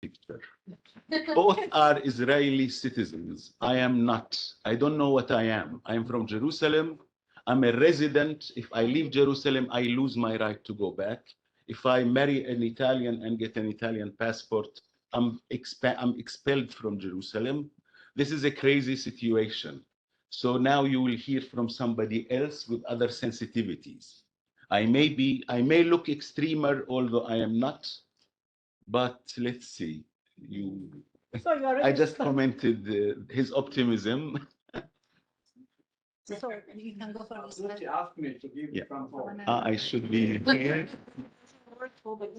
picture. Both are Israeli citizens. I am not. I don't know what I am. I am from Jerusalem. I'm a resident. If I leave Jerusalem, I lose my right to go back. If I marry an Italian and get an Italian passport, I'm expelled from Jerusalem. This is a crazy situation. So now you will hear from somebody else with other sensitivities. I may look extremer, although I am not, but let's see. I just commented his optimism. So you can go for She asked me to give from home. I should be here.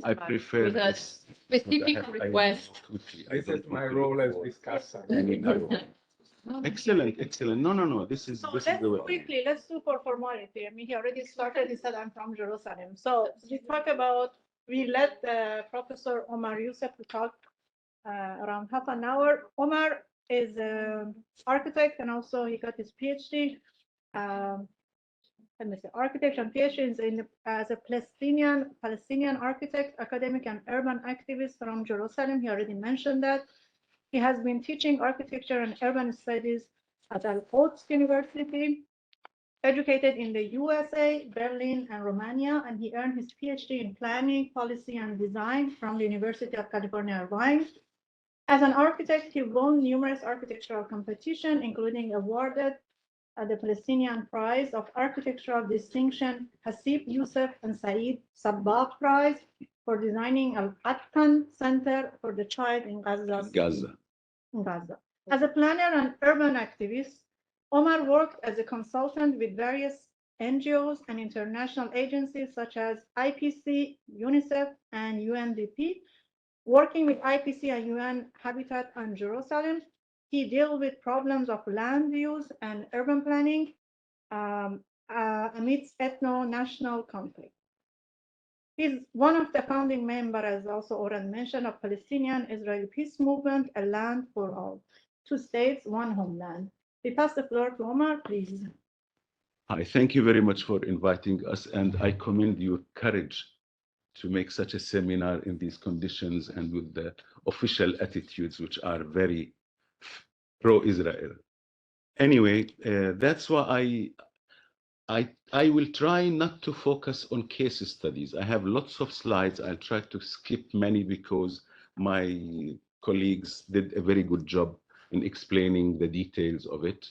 I prefer with a this. specific request. This is my role as discussor. Excellent, excellent. No. This is So this let's is the way. quickly, let's do for formality. I mean, he already started, he said, I'm from Jerusalem. So we talk about, we let Professor Omar Yousef talk around half an hour. Omar is an architect and also he got his PhD. Let me say, architect and PhD is as a Palestinian architect, academic and urban activist from Jerusalem. He already mentioned that. He has been teaching architecture and urban studies at Al-Quds University, educated in the USA, Berlin, and Romania, and he earned his PhD in planning, policy, and design from the University of California, Irvine. As an architect, he won numerous architectural competitions, including awarded the Palestinian Prize of Architectural Distinction, Hasib Youssef and Saeed Sabbagh Prize for designing Al-Quds Center for the Child in Gaza. As a planner and urban activist, Omar worked as a consultant with various NGOs and international agencies such as IPC, UNICEF, and UNDP. Working with IPC and UN Habitat and Jerusalem, he dealt with problems of land use and urban planning amidst ethno-national conflict. He's one of the founding members, as also Oren mentioned, of Palestinian-Israeli Peace Movement, A Land for All, 2 states, 1 homeland. We pass the floor to Omar, please. Hi, thank you very much for inviting us, and I commend your courage to make such a seminar in these conditions and with the official attitudes, which are very pro-Israel. Anyway, that's why I will try not to focus on case studies. I have lots of slides. I'll try to skip many because my colleagues did a very good job in explaining the details of it.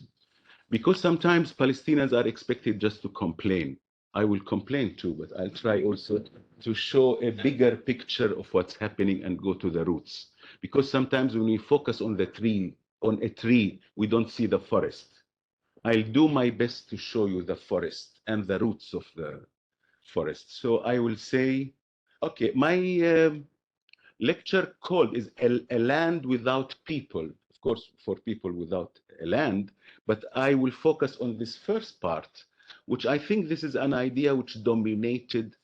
Because sometimes Palestinians are expected just to complain. I will complain too, but I'll try also to show a bigger picture of what's happening and go to the roots. Because sometimes when we focus on a tree, we don't see the forest. I'll do my best to show you the forest and the roots of the forest. So I will say, okay, my lecture called is a land without people. Of course, for people without a land, but I will focus on this first part, which I think this is an idea which dominated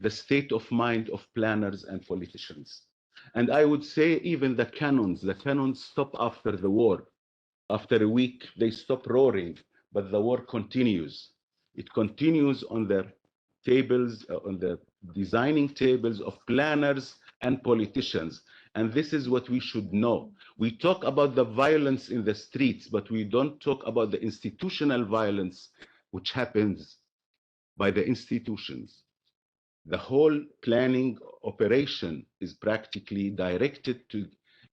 the state of mind of planners and politicians. And I would say even the cannons stop after the war. After a week, they stop roaring, but the war continues. It continues on the tables, on the designing tables of planners and politicians. And this is what we should know. We talk about the violence in the streets, but we don't talk about the institutional violence which happens by the institutions. The whole planning operation is practically directed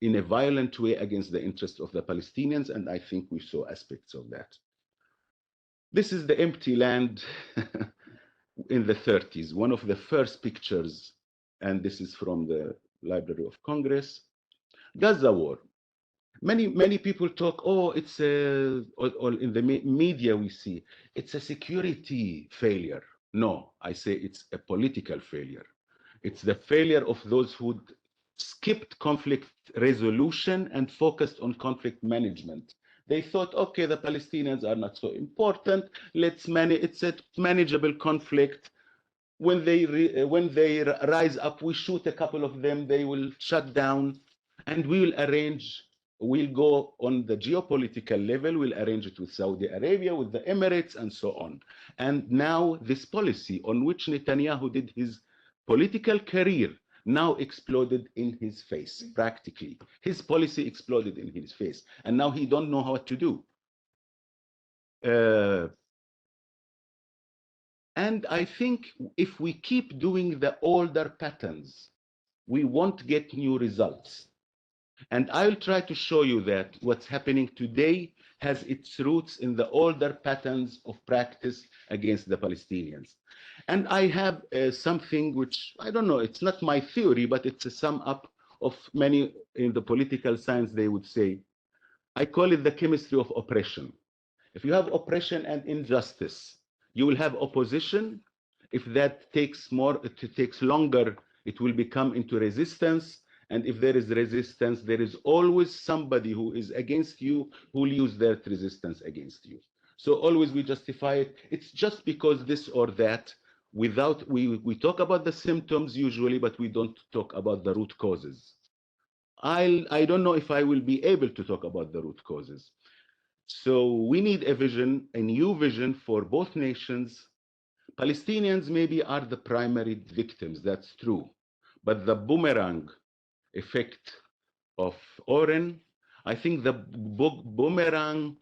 in a violent way against the interests of the Palestinians, and I think we saw aspects of that. This is the empty land in the 30s, one of the first pictures, and this is from the Library of Congress. Gaza war. Many people talk, oh, it's or in the media we see, it's a security failure. No, I say it's a political failure. It's the failure of those who skipped conflict resolution and focused on conflict management. They thought, okay, the Palestinians are not so important. Let's manage. It's a manageable conflict. When they rise up, we shoot a couple of them. They will shut down, and we will arrange. We'll go on the geopolitical level. We'll arrange it with Saudi Arabia, with the Emirates, and so on. And now this policy on which Netanyahu did his political career now exploded in his face, practically. His policy exploded in his face, and now he don't know what to do. And I think if we keep doing the older patterns, we won't get new results. And I'll try to show you that what's happening today has its roots in the older patterns of practice against the Palestinians. And I have something which, I don't know, it's not my theory, but it's a sum up of many in the political science, they would say. I call it the chemistry of oppression. If you have oppression and injustice, you will have opposition. If that takes longer, it will become into resistance. And if there is resistance, there is always somebody who is against you who will use that resistance against you. So always we justify it. It's just because this or that. Without we talk about the symptoms usually, but we don't talk about the root causes. I don't know if I will be able to talk about the root causes. So we need a vision, a new vision for both nations. Palestinians maybe are the primary victims, that's true. But the boomerang effect of Oren, I think the boomerang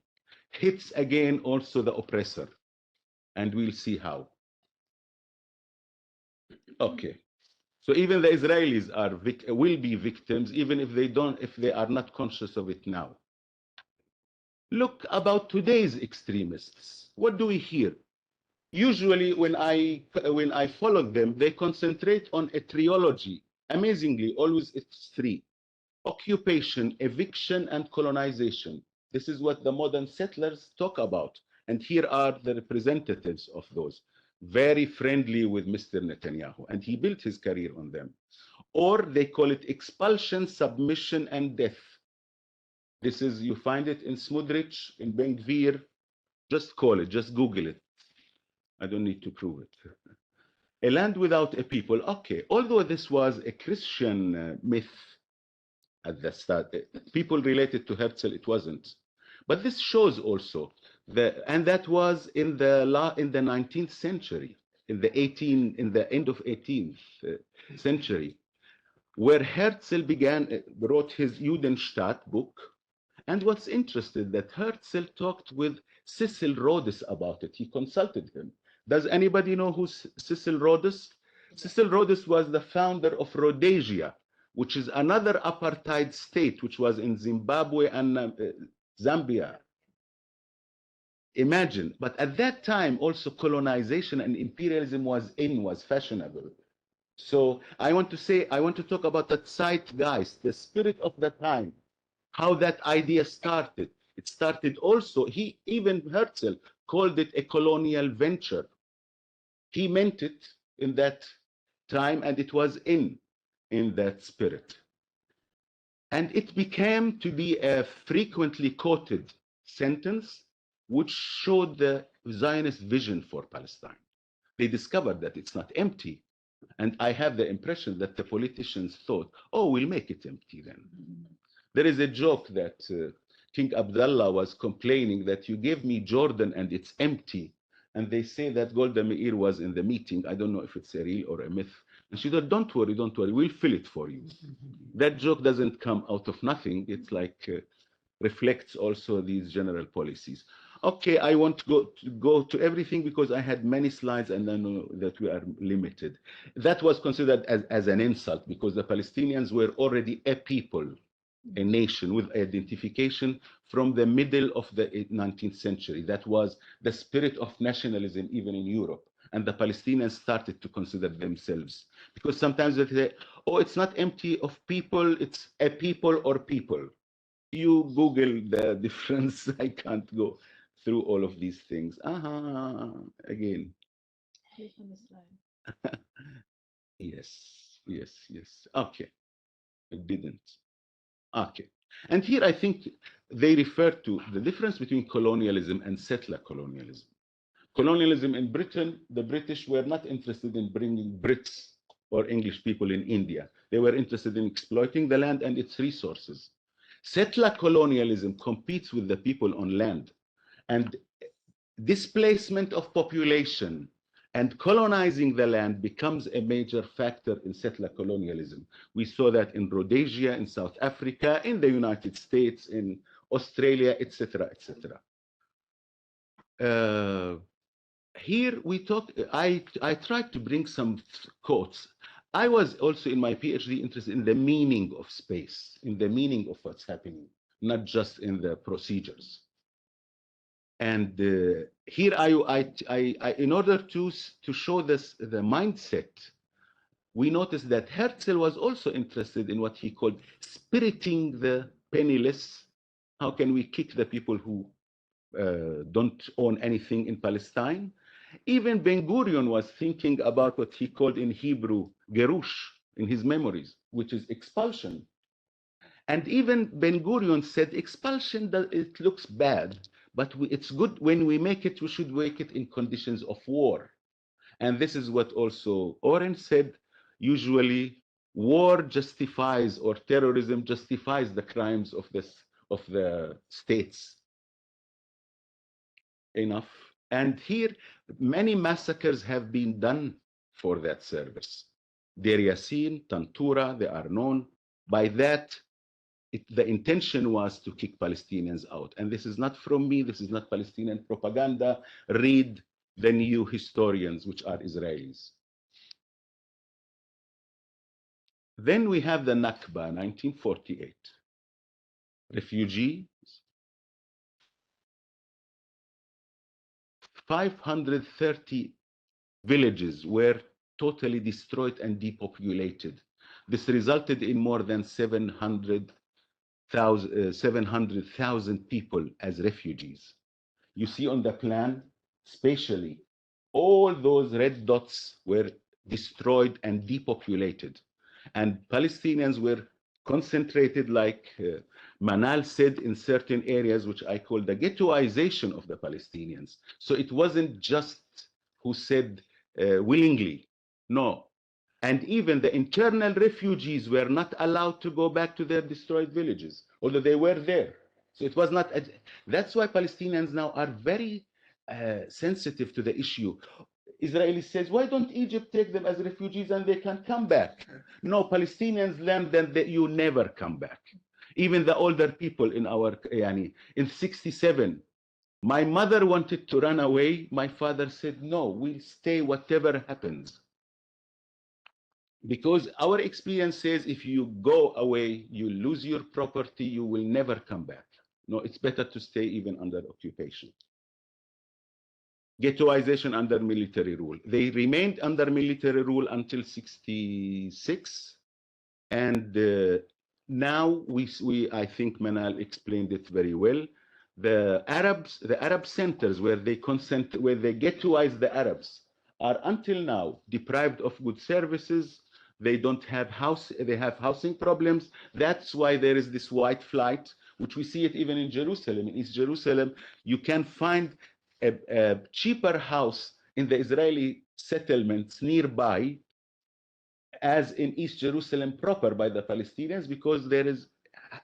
hits again also the oppressor. And we'll see how. Okay. So even the Israelis will be victims, even if they are not conscious of it now. Look about today's extremists. What do we hear? Usually when I follow them, they concentrate on a trilogy. Amazingly, always it's three: occupation, eviction, and colonization. This is what the modern settlers talk about. And here are the representatives of those. Very friendly with Mr. Netanyahu, and he built his career on them. Or they call it expulsion, submission, and death. This is, you find it in Smotrich, in Ben-Gurion. Just call it, just Google it. I don't need to prove it. A land without a people. Okay, although this was a Christian myth at the start, people related to Herzl, it wasn't. But this shows also and that was in the 19th century, in the end of 18th century, where Herzl wrote his Judenstaat book. And what's interesting that Herzl talked with Cecil Rhodes about it. He consulted him. Does anybody know who's Cecil Rhodes? Cecil Rhodes was the founder of Rhodesia, which is another apartheid state, which was in Zimbabwe and Zambia. Imagine, but at that time also colonization and imperialism was fashionable. So I want to talk about the zeitgeist, the spirit of the time, how that idea started. It started also, even Herzl called it a colonial venture. He meant it in that time, and it was in that spirit. And it became to be a frequently quoted sentence which showed the Zionist vision for Palestine. They discovered that it's not empty. And I have the impression that the politicians thought, oh, we'll make it empty then. There is a joke that King Abdullah was complaining that you gave me Jordan and it's empty. And they say that Golda Meir was in the meeting. I don't know if it's a real or a myth. And she said, don't worry, we'll fill it for you. That joke doesn't come out of nothing. It's like reflects also these general policies. Okay, I want to go to everything because I had many slides and I know that we are limited. That was considered as an insult because the Palestinians were already a people, a nation with identification from the middle of the 19th century. That was the spirit of nationalism even in Europe. And the Palestinians started to consider themselves. Because sometimes they say, oh, it's not empty of people, it's a people or people. You Google the difference. I can't go through all of these things. Again. Yes. Okay. It didn't. Okay. And here I think they refer to the difference between colonialism and settler colonialism. Colonialism in Britain, the British were not interested in bringing Brits or English people in India. They were interested in exploiting the land and its resources. Settler colonialism competes with the people on land, and displacement of population And colonizing the land becomes a major factor in settler colonialism. We saw that in Rhodesia, in South Africa, in the United States, in Australia, etc., etc. Here we talk, I tried to bring some quotes. I was also in my PhD interested in the meaning of space, in the meaning of what's happening, not just in the procedures. And here in order to show this, the mindset, we noticed that Herzl was also interested in what he called spiriting the penniless. How can we kick the people who don't own anything in Palestine? Even Ben-Gurion was thinking about what he called in Hebrew, gerush, in his memories, which is expulsion. And even Ben-Gurion said expulsion, it looks bad, but it's good when we make it, we should make it in conditions of war. And this is what also Oren said, usually war justifies, or terrorism justifies the crimes of the states. Enough. And here, many massacres have been done for that service. Deir Yassin, Tantura, they are known. By that, the intention was to kick Palestinians out. And this is not from me, this is not Palestinian propaganda. Read the new historians, which are Israelis. Then we have the Nakba, 1948. Refugees, 530 villages were totally destroyed and depopulated. This resulted in more than 700,000 people as refugees. You see on the plan, spatially, all those red dots were destroyed and depopulated. And Palestinians were concentrated, like Manal said, in certain areas, which I call the ghettoization of the Palestinians. So it wasn't just who said willingly, no. And even the internal refugees were not allowed to go back to their destroyed villages, although they were there. So it was not, that's why Palestinians now are very sensitive to the issue. Israeli says, why don't Egypt take them as refugees and they can come back? No, Palestinians learned that you never come back. Even the older people in our, in 67, my mother wanted to run away. My father said, no, we'll stay whatever happens. Because our experience says if you go away, you lose your property, you will never come back. No, it's better to stay even under occupation. Ghettoization under military rule. They remained under military rule until 66. And now I think Manal explained it very well. The Arab centers where they ghettoize the Arabs are until now deprived of good services. They don't have they have housing problems. That's why there is this white flight, which we see it even in Jerusalem. In East Jerusalem, you can find a cheaper house in the Israeli settlements nearby as in East Jerusalem proper by the Palestinians, because there is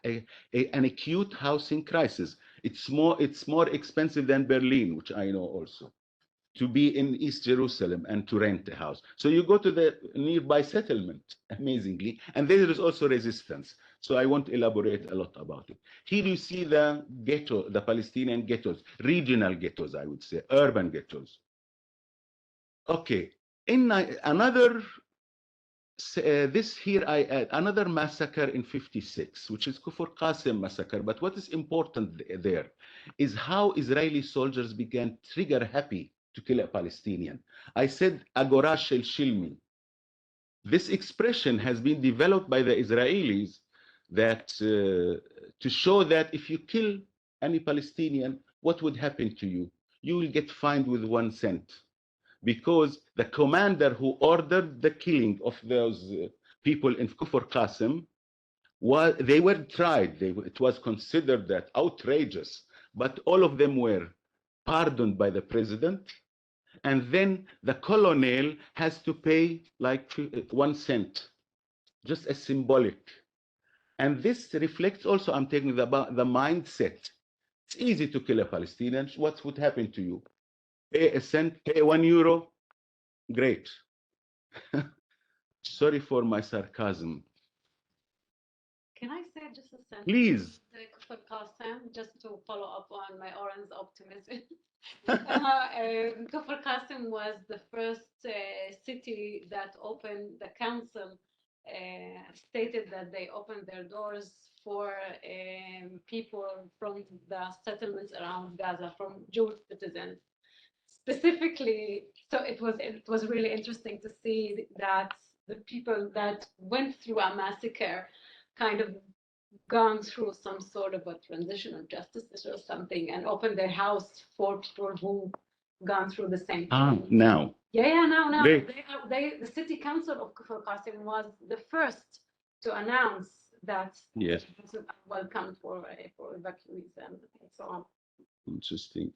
an acute housing crisis. It's more expensive than Berlin, which I know also, to be in East Jerusalem and to rent a house. So you go to the nearby settlement, amazingly, and there is also resistance. So I won't elaborate a lot about it. Here you see the ghetto, the Palestinian ghettos, regional ghettos, I would say, urban ghettos. Okay, in another, this here I add another massacre in 56, which is Kufr Qasim massacre. But what is important there is how Israeli soldiers began trigger happy to kill a Palestinian. I said Agora Shel Shilmi. This expression has been developed by the Israelis that to show that if you kill any Palestinian, what would happen to you? You will get fined with 1 cent. Because the commander who ordered the killing of those people in Kufr Qasim, they were tried. It was considered that outrageous, but all of them were pardoned by the president. And then the colonel has to pay like 1 cent, just a symbolic. And this reflects also, I'm taking the mindset. It's easy to kill a Palestinian. What would happen to you? Pay a cent, pay €1. Great. Sorry for my sarcasm. Can I say just a sentence? Please. For Qasim, just to follow up on my Oren's optimism. Kfar Qasim was the first city that opened, the council stated that they opened their doors for people from the settlements around Gaza, from Jewish citizens. Specifically, so it was really interesting to see that the people that went through a massacre kind of gone through some sort of a transitional justice or something and opened their house for people who gone through the same thing. Now. Yeah, now Great. the city council of Kfar Qasim was the first to announce that Yes. this is welcome for evacuees and so on. Interesting.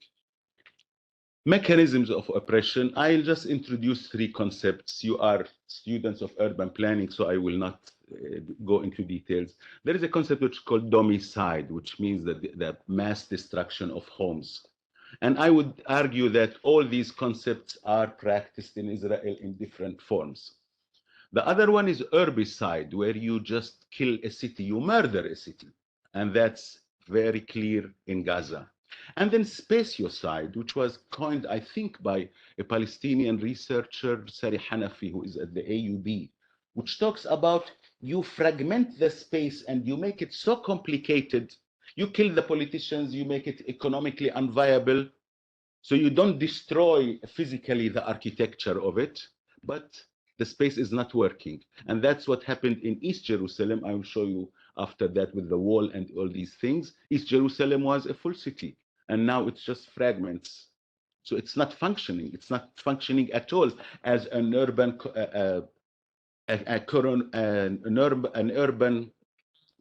Mechanisms of oppression. I'll just introduce three concepts. You are students of urban planning, so I will not go into details. There is a concept which is called domicide, which means that the mass destruction of homes. And I would argue that all these concepts are practiced in Israel in different forms. The other one is urbicide, where you just kill a city, you murder a city. And that's very clear in Gaza. And then spatiocide, which was coined, I think, by a Palestinian researcher, Sari Hanafi, who is at the AUB, which talks about you fragment the space and you make it so complicated. You kill the politicians, you make it economically unviable. So you don't destroy physically the architecture of it, but the space is not working. And that's what happened in East Jerusalem. I will show you after that with the wall and all these things. East Jerusalem was a full city, and now it's just fragments. So it's not functioning. It's not functioning at all as an urban, an urban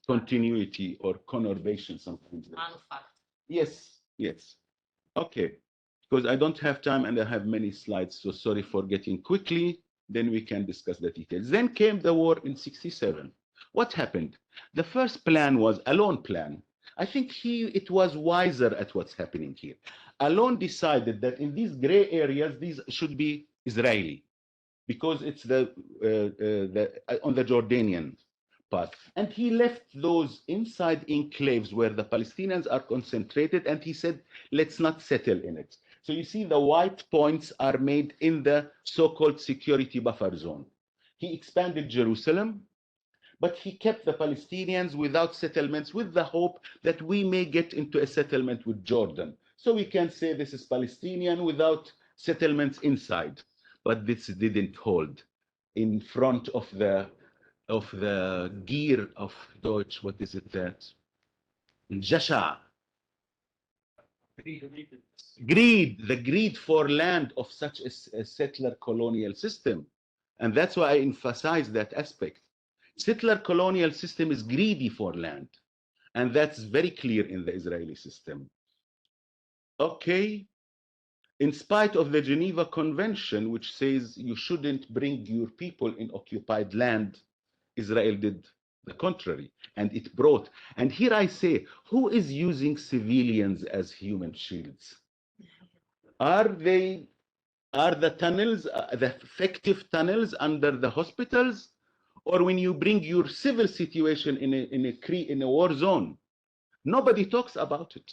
continuity or conurbation, something like that. Yes, yes. Okay, because I don't have time and I have many slides, so sorry for getting quickly. Then we can discuss the details. Then came the war in 67. What happened? The first plan was Alon plan. I think it was wiser at what's happening here. Alon decided that in these gray areas, these should be Israeli, because it's on the Jordanian part. And he left those inside enclaves where the Palestinians are concentrated, and he said, let's not settle in it. So you see the white points are made in the so-called security buffer zone. He expanded Jerusalem, but he kept the Palestinians without settlements with the hope that we may get into a settlement with Jordan. So we can say this is Palestinian without settlements inside. But this didn't hold in front of the gear of Deutsch. What is it that? Jasha. Greed, the greed for land of such a settler colonial system. And that's why I emphasize that aspect. Settler colonial system is greedy for land. And that's very clear in the Israeli system. Okay. In spite of the Geneva Convention, which says you shouldn't bring your people in occupied land, Israel did the contrary, and it brought. And here I say, who is using civilians as human shields? Are the tunnels, the effective tunnels under the hospitals, or when you bring your civil situation in a war zone? Nobody talks about it.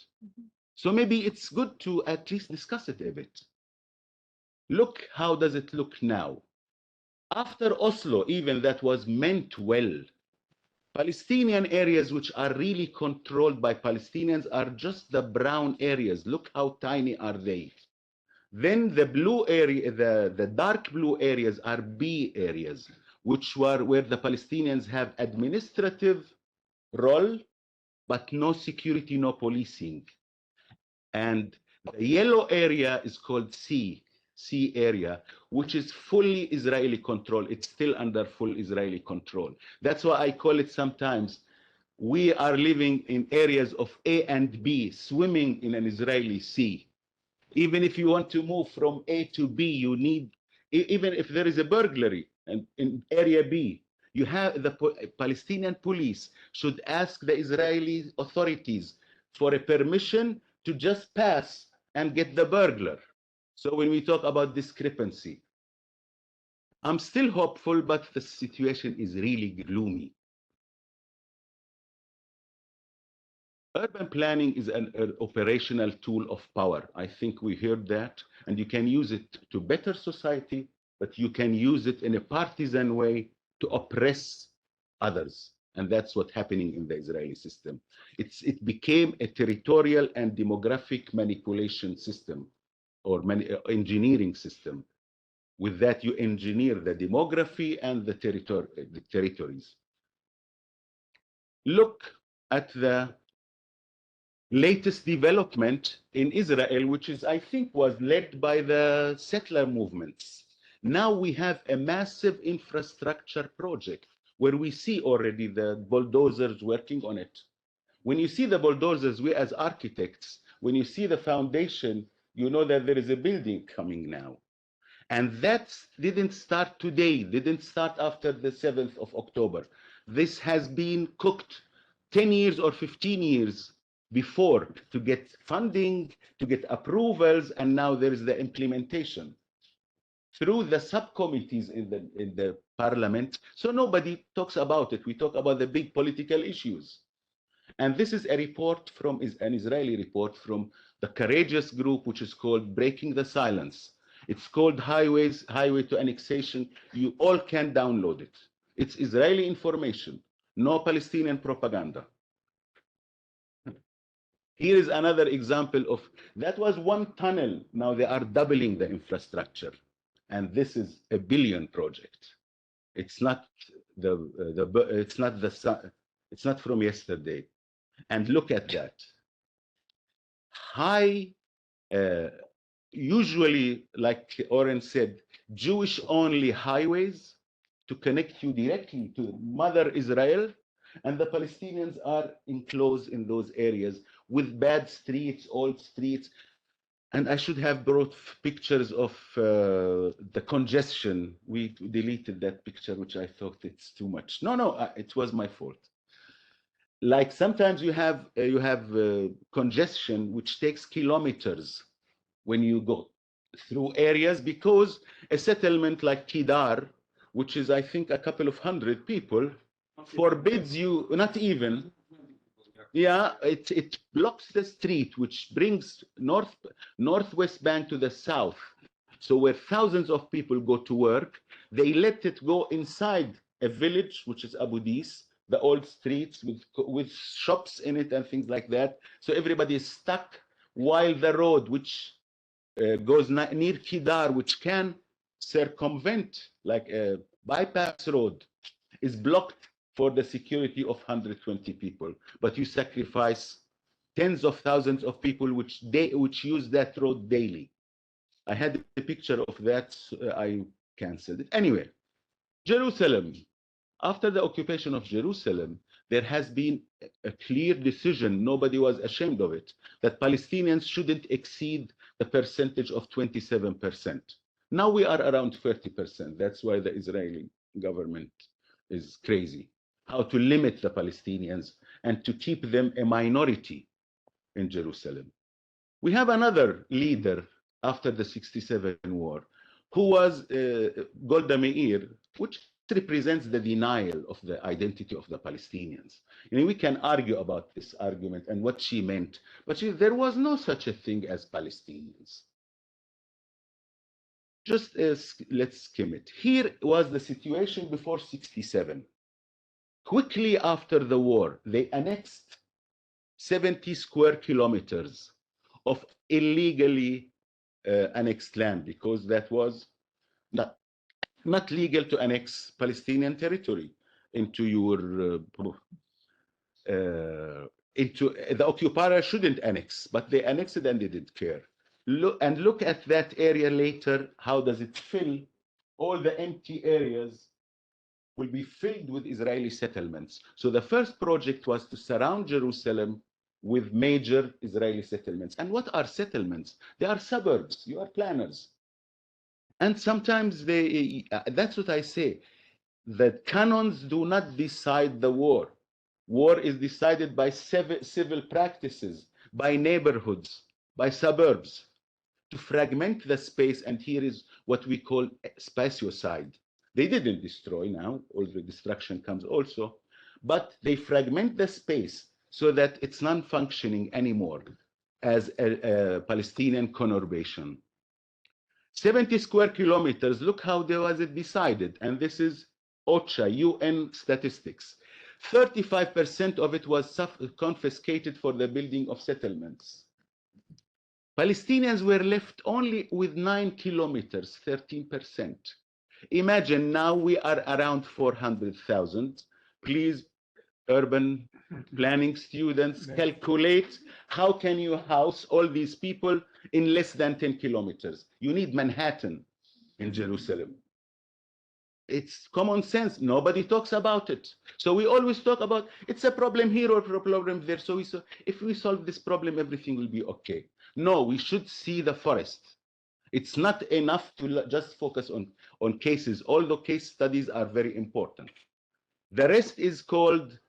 So maybe it's good to at least discuss it a bit. Look, how does it look now? After Oslo, even that was meant well, Palestinian areas which are really controlled by Palestinians are just the brown areas. Look how tiny are they. Then the blue area, the dark blue areas are B areas, which were where the Palestinians have administrative role, but no security, no policing. And the yellow area is called C area, which is fully Israeli control. It's still under full Israeli control. That's why I call it sometimes, we are living in areas of A and B, swimming in an Israeli sea. Even if you want to move from A to B, you need, even if there is a burglary and in area B, you have the Palestinian police should ask the Israeli authorities for a permission to just pass and get the burglar. So when we talk about discrepancy, I'm still hopeful, but the situation is really gloomy. Urban planning is an operational tool of power. I think we heard that, and you can use it to better society, but you can use it in a partisan way to oppress others. And that's what's happening in the Israeli system. It became a territorial and demographic manipulation system or engineering system. With that, you engineer the demography and the territories. Look at the latest development in Israel, which is, I think, was led by the settler movements. Now we have a massive infrastructure project where we see already the bulldozers working on it. When you see the bulldozers, we as architects, when you see the foundation, you know that there is a building coming now. And that didn't start today, didn't start after the 7th of October. This has been cooked 10 years or 15 years before to get funding, to get approvals, and now there is the implementation through the subcommittees in the parliament. So nobody talks about it. We talk about the big political issues. And this is a report from an Israeli report from the courageous group, which is called Breaking the Silence. It's called Highway to Annexation. You all can download it. It's Israeli information, no Palestinian propaganda. Here is another example of, that was one tunnel. Now they are doubling the infrastructure. And this is a billion project. It's not it's not from yesterday. And look at that. Usually, like Oren said, Jewish-only highways to connect you directly to Mother Israel, and the Palestinians are enclosed in those areas with bad streets, old streets. And I should have brought pictures of the congestion. We deleted that picture, which I thought it's too much. No, it was my fault. Like sometimes you have congestion, which takes kilometers when you go through areas, because a settlement like Kidar, which is I think a couple of hundred people, forbids you, not even, yeah, it blocks the street, which brings northwest bank to the south. So where thousands of people go to work, they let it go inside a village, which is Abu Dis, the old streets with shops in it and things like that. So everybody is stuck, while the road, which goes near Kidar, which can circumvent, like a bypass road, is blocked for the security of 120 people. But you sacrifice tens of thousands of people which use that road daily. I had a picture of that. I canceled it. Anyway, Jerusalem. After the occupation of Jerusalem, there has been a clear decision, nobody was ashamed of it, that Palestinians shouldn't exceed the percentage of 27%. Now we are around 30%. That's why the Israeli government is crazy. How to limit the Palestinians and to keep them a minority in Jerusalem. We have another leader after the 67 war, who was Golda Meir, which represents the denial of the identity of the Palestinians. We can argue about this argument and what she meant, but there was no such a thing as Palestinians. Just let's skim it. Here was the situation before 67. Quickly after the war, they annexed 70 square kilometers of illegally annexed land, because that was not legal to annex Palestinian territory into your into the occupier shouldn't annex, but they annexed it and they didn't care. Look at that area later. How does it fill? All the empty areas will be filled with Israeli settlements. So the first project was to surround Jerusalem with major Israeli settlements. And what are settlements? They are suburbs. You are planners. And sometimes that's what I say. The canons do not decide the war. War is decided by civil practices, by neighborhoods, by suburbs, to fragment the space. And here is what we call spatiocide. They didn't destroy now, all the destruction comes also, but they fragment the space so that it's non-functioning anymore as a Palestinian conurbation. 70 square kilometers, look how there was it decided, and this is OCHA, UN statistics. 35% of it was confiscated for the building of settlements. Palestinians were left only with 9 kilometers, 13%. Imagine now we are around 400,000. Please, urban planning students, calculate how can you house all these people in less than 10 kilometers. You need Manhattan in Jerusalem. It's common sense. Nobody talks about it. So we always talk about it's a problem here or a problem there. So if we solve this problem, everything will be okay. No, we should see the forest. It's not enough to just focus on cases, although case studies are very important. The rest is called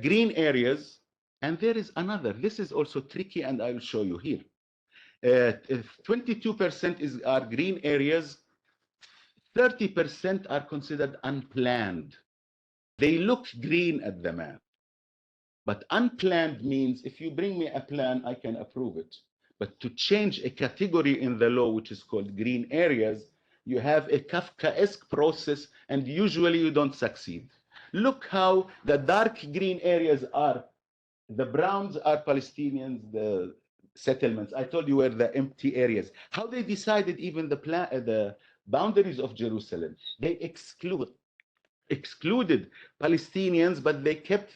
green areas. And there is another. This is also tricky, and I will show you here. 22% are green areas. 30% are considered unplanned. They look green at the map. But unplanned means if you bring me a plan, I can approve it. But to change a category in the law, which is called green areas, you have a Kafkaesque process, and usually you don't succeed. Look how the dark green areas are. The browns are Palestinians, the settlements. I told you were the empty areas. How they decided even the boundaries of Jerusalem. They excluded Palestinians, but they kept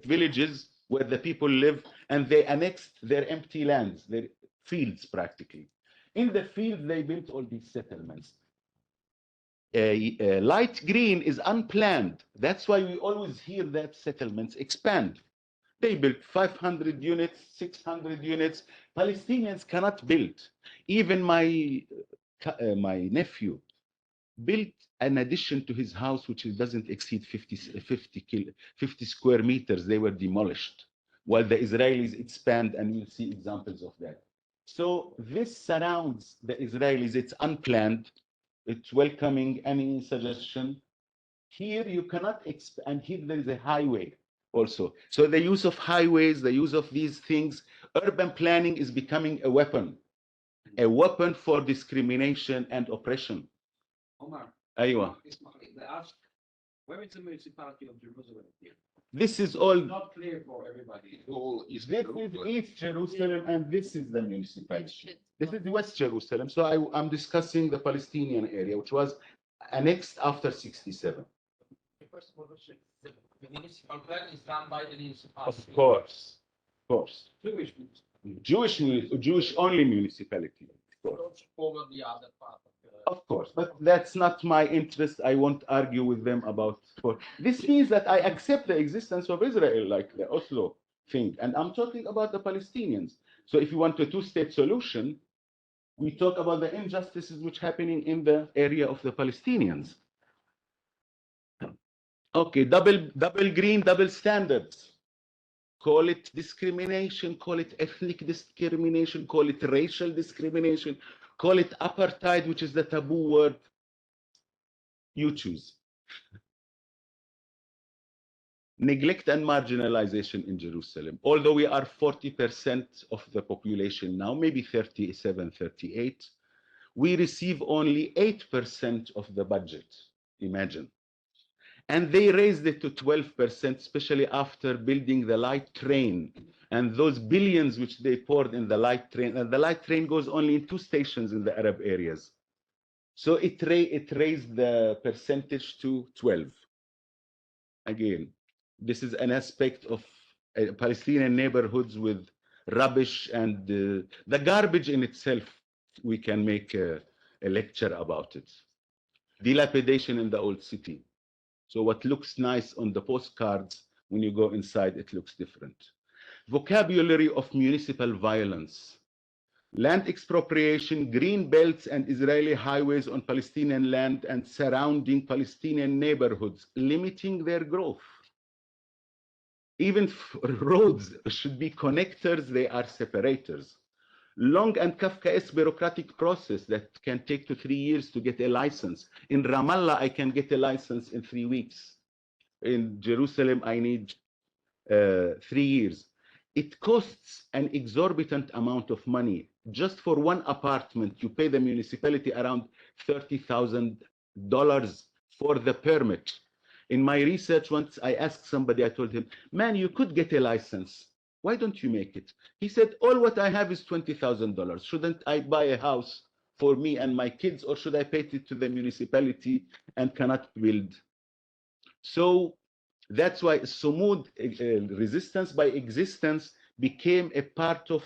villages where the people live, and they annexed their empty lands, their fields practically. In the fields, they built all these settlements. Light green is unplanned. That's why we always hear that settlements expand. They built 500 units, 600 units. Palestinians cannot build. Even my nephew built an addition to his house, which doesn't exceed 50 square meters. They were demolished, while the Israelis expand, and we'll see examples of that. So this surrounds the Israelis. It's unplanned. It's welcoming any suggestion. Here you cannot expand, and here there is a highway also. So the use of highways, the use of these things, urban planning is becoming a weapon for discrimination and oppression. Omar, Aywa. they ask, where is the municipality of Jerusalem here? This is all. Not clear for everybody. This is East Jerusalem, and this is the municipality. This is West Jerusalem. So I'm discussing the Palestinian area, which was annexed after 67. First of all, the municipal plan is done by the municipality. Of course. Jewish municipality. Jewish only municipality. Over the other part. Of course, but that's not my interest. I won't argue with them about. This means that I accept the existence of Israel, like the Oslo thing, and I'm talking about the Palestinians. So if you want a two-state solution, we talk about the injustices which are happening in the area of the Palestinians. Okay, double green, double standards. Call it discrimination, call it ethnic discrimination, call it racial discrimination, call it apartheid, which is the taboo word. You choose. Neglect and marginalization in Jerusalem. Although we are 40% of the population now, maybe 37, 38, we receive only 8% of the budget. Imagine. And they raised it to 12%, especially after building the light train and those billions which they poured in the light train. And the light train goes only in 2 stations in the Arab areas. So it raised the percentage to 12. Again, this is an aspect of Palestinian neighborhoods with rubbish and the garbage in itself. We can make a lecture about it. Dilapidation in the old city. So what looks nice on the postcards, when you go inside, it looks different. Vocabulary of municipal violence. Land expropriation, green belts and Israeli highways on Palestinian land and surrounding Palestinian neighborhoods, limiting their growth. Even roads should be connectors, they are separators. long and Kafkaesque bureaucratic process that can take to 3 years to get a license. In Ramallah, I can get a license in 3 weeks. In Jerusalem, I need 3 years. It costs an exorbitant amount of money. Just for one apartment, you pay the municipality around $30,000 for the permit. In my research, once I asked somebody, I told him, man, you could get a license. Why don't you make it? He said, all what I have is $20,000. Shouldn't I buy a house for me and my kids, or should I pay it to the municipality and cannot build? So that's why Sumud resistance by existence became a part of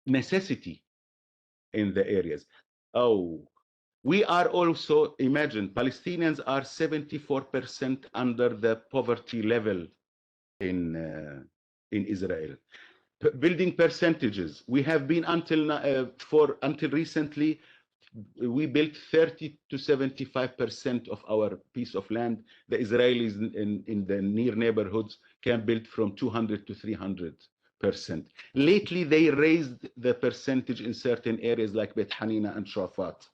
necessity in the areas. Oh, we are also, imagine, Palestinians are 74% under the poverty level in Israel. Building percentages, we have been until recently, we built 30 to 75% of our piece of land. The Israelis in the near neighborhoods can build from 200 to 300%. Lately, they raised the percentage in certain areas like Beit Hanina and Shafat,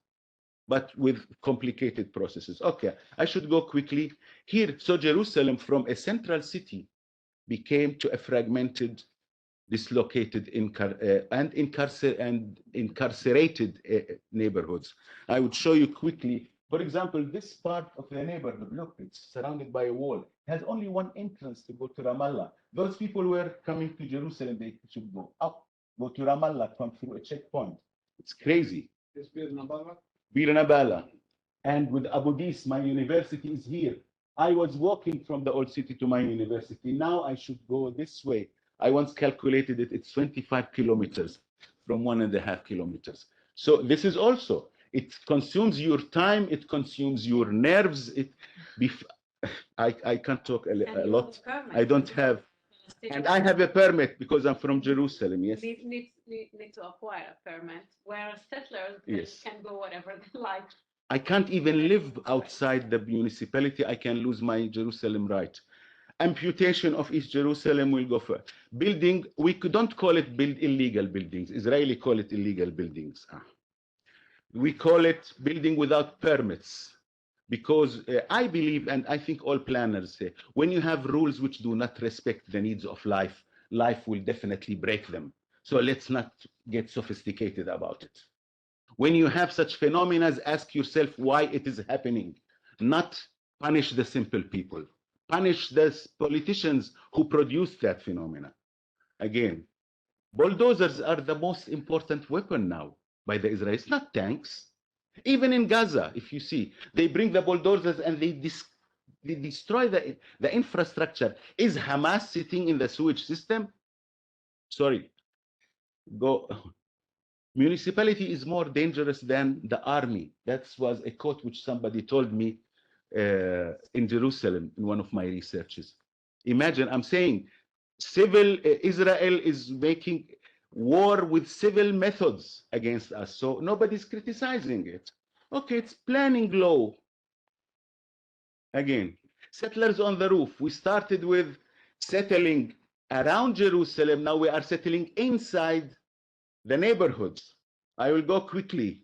but with complicated processes. Okay, I should go quickly here. So Jerusalem, from a central city, became to a fragmented, dislocated, and incarcerated neighborhoods. I would show you quickly. For example, this part of the neighborhood, look, it's surrounded by a wall. It has only one entrance to go to Ramallah. Those people were coming to Jerusalem, they should go up, go to Ramallah, come through a checkpoint. It's crazy. This Bir Nabala? Bir Nabala. And with Abu Dis, my university is here. I was walking from the old city to my university. Now I should go this way. I once calculated it, it's 25 kilometers from 1.5 kilometers. So this is also, it consumes your time, it consumes your nerves. I can't talk a lot. I don't have, and I have a permit because I'm from Jerusalem, yes. Need to acquire a permit where settlers Yes. can go whatever they like. I can't even live outside the municipality. I can lose my Jerusalem right. Amputation of East Jerusalem will go for building. We don't call it illegal buildings. Israeli call it illegal buildings. We call it building without permits because I believe, and I think all planners say, when you have rules which do not respect the needs of life, life will definitely break them. So let's not get sophisticated about it. When you have such phenomena, ask yourself why it is happening, not punish the simple people. Punish the politicians who produce that phenomena. Again, bulldozers are the most important weapon now by the Israelis, not tanks. Even in Gaza, if you see, they bring the bulldozers and they destroy the infrastructure. Is Hamas sitting in the sewage system? Sorry, go. Municipality is more dangerous than the army. That was a quote which somebody told me in Jerusalem in one of my researches. Imagine, I'm saying, civil Israel is making war with civil methods against us. So nobody's criticizing it. Okay, it's planning law. Again, settlers on the roof. We started with settling around Jerusalem. Now we are settling inside the neighborhoods. I will go quickly.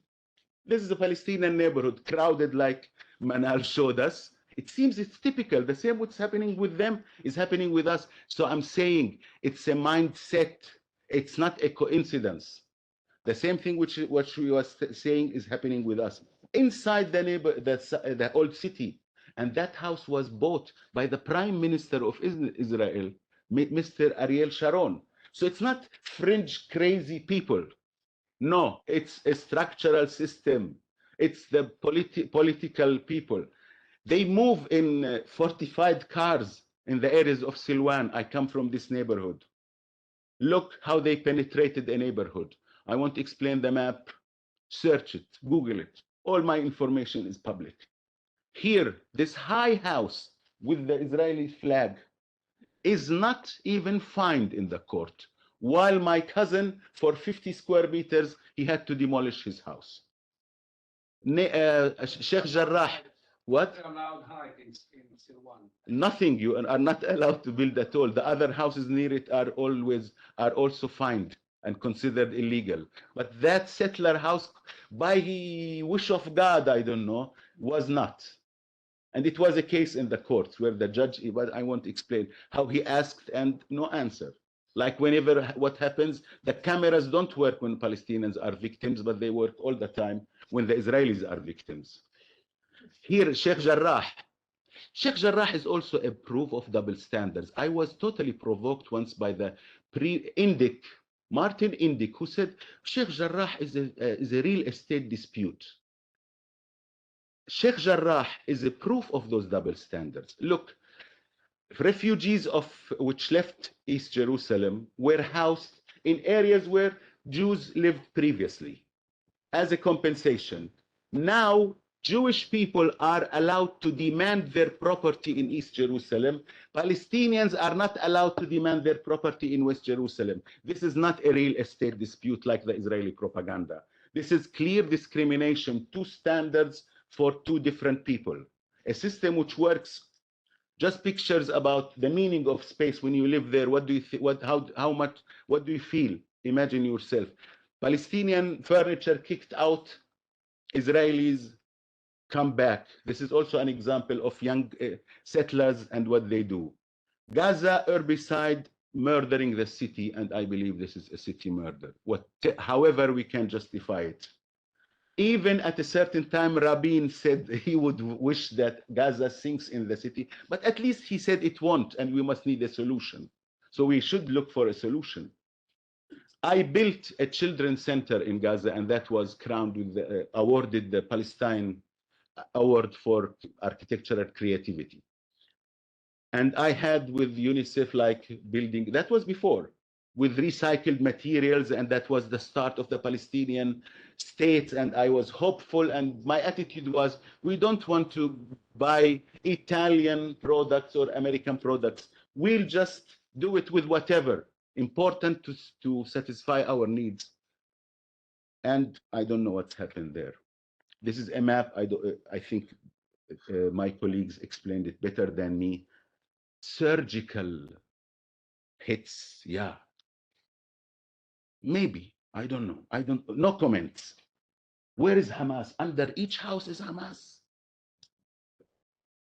This is a Palestinian neighborhood, crowded like Manal showed us. It seems it's typical. The same what's happening with them is happening with us. So I'm saying it's a mindset. It's not a coincidence. The same thing which we were saying is happening with us. Inside the old city. And that house was bought by the Prime Minister of Israel, Mr. Ariel Sharon. So it's not fringe crazy people. No, it's a structural system. It's the political people. They move in fortified cars in the areas of Silwan. I come from this neighborhood. Look how they penetrated a neighborhood. I won't explain the map. Search it, Google it. All my information is public. Here, this high house with the Israeli flag is not even found in the court. While my cousin, for 50 square meters, he had to demolish his house. Sheikh Jarrah, What? Allowed height in Silwan. Nothing. You are not allowed to build at all. The other houses near it are also fined and considered illegal. But that settler house, by wish of God, I don't know, was not. And it was a case in the court where the judge, but I won't explain how he asked and no answer. Like whenever what happens, the cameras don't work when Palestinians are victims, but they work all the time when the Israelis are victims. Here, Sheikh Jarrah. Sheikh Jarrah is also a proof of double standards. I was totally provoked once by the Martin Indyk, who said Sheikh Jarrah is a real estate dispute. Sheikh Jarrah is a proof of those double standards. Look, refugees which left East Jerusalem were housed in areas where Jews lived previously as a compensation. Now, Jewish people are allowed to demand their property in East Jerusalem. Palestinians are not allowed to demand their property in West Jerusalem. This is not a real estate dispute like the Israeli propaganda. This is clear discrimination, two standards for two different people. A system which works just pictures about the meaning of space when you live there. What do you what do you feel? Imagine yourself. Palestinian furniture kicked out, Israelis come back. This is also an example of young settlers and what they do. Gaza Urbi-cide murdering the city, and I believe this is a city murder. However we can justify it. Even at a certain time, Rabin said he would wish that Gaza sinks in the city, but at least he said it won't, and we must need a solution. So we should look for a solution. I built a children's center in Gaza, and that was crowned with awarded the Palestine Award for Architectural Creativity. And I had with UNICEF like building, that was before, with recycled materials, and that was the start of the Palestinian state. And I was hopeful, and my attitude was, we don't want to buy Italian products or American products. We'll just do it with whatever important to satisfy our needs. And I don't know what's happened there. This is a map. I think my colleagues explained it better than me. Surgical hits, yeah. Maybe, I don't know. No comments. Where is Hamas? Under each house is Hamas.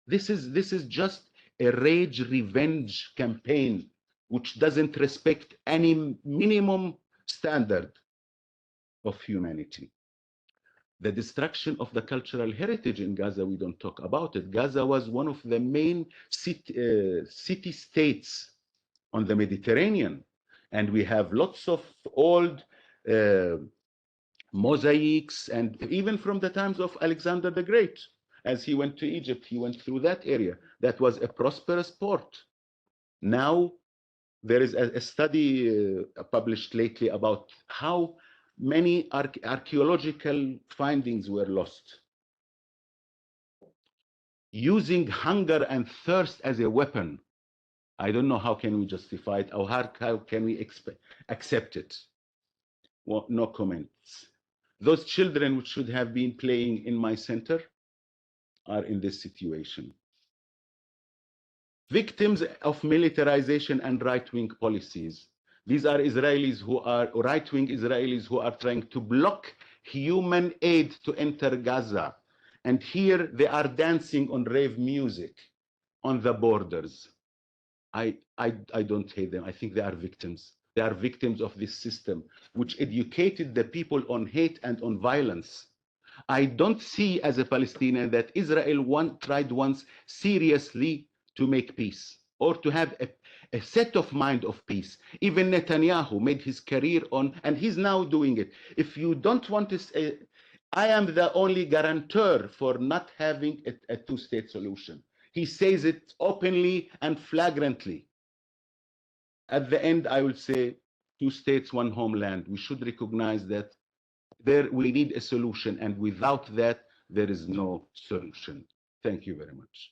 This is just a rage revenge campaign which doesn't respect any minimum standard of humanity. The destruction of the cultural heritage in Gaza, we don't talk about it. Gaza was one of the main city-states on the Mediterranean. And we have lots of old mosaics, and even from the times of Alexander the Great. As he went to Egypt, he went through that area. That was a prosperous port. Now, there is a study published lately about how many archaeological findings were lost. Using hunger and thirst as a weapon, I don't know how can we justify it, or how can we accept it. Well, no comments. Those children which should have been playing in my center are in this situation. Victims of militarization and right-wing policies. These are Israelis who are right-wing Israelis who are trying to block human aid to enter Gaza. And here they are dancing on rave music on the borders. I don't hate them. I think they are victims. They are victims of this system, which educated the people on hate and on violence. I don't see as a Palestinian that Israel tried once seriously to make peace or to have a set of mind of peace. Even Netanyahu made his career on, and he's now doing it. If you don't want to say, I am the only guarantor for not having a two-state solution. He says it openly and flagrantly. At the end, I will say, two states, one homeland. We should recognize that we need a solution, and without that, there is no solution. Thank you very much.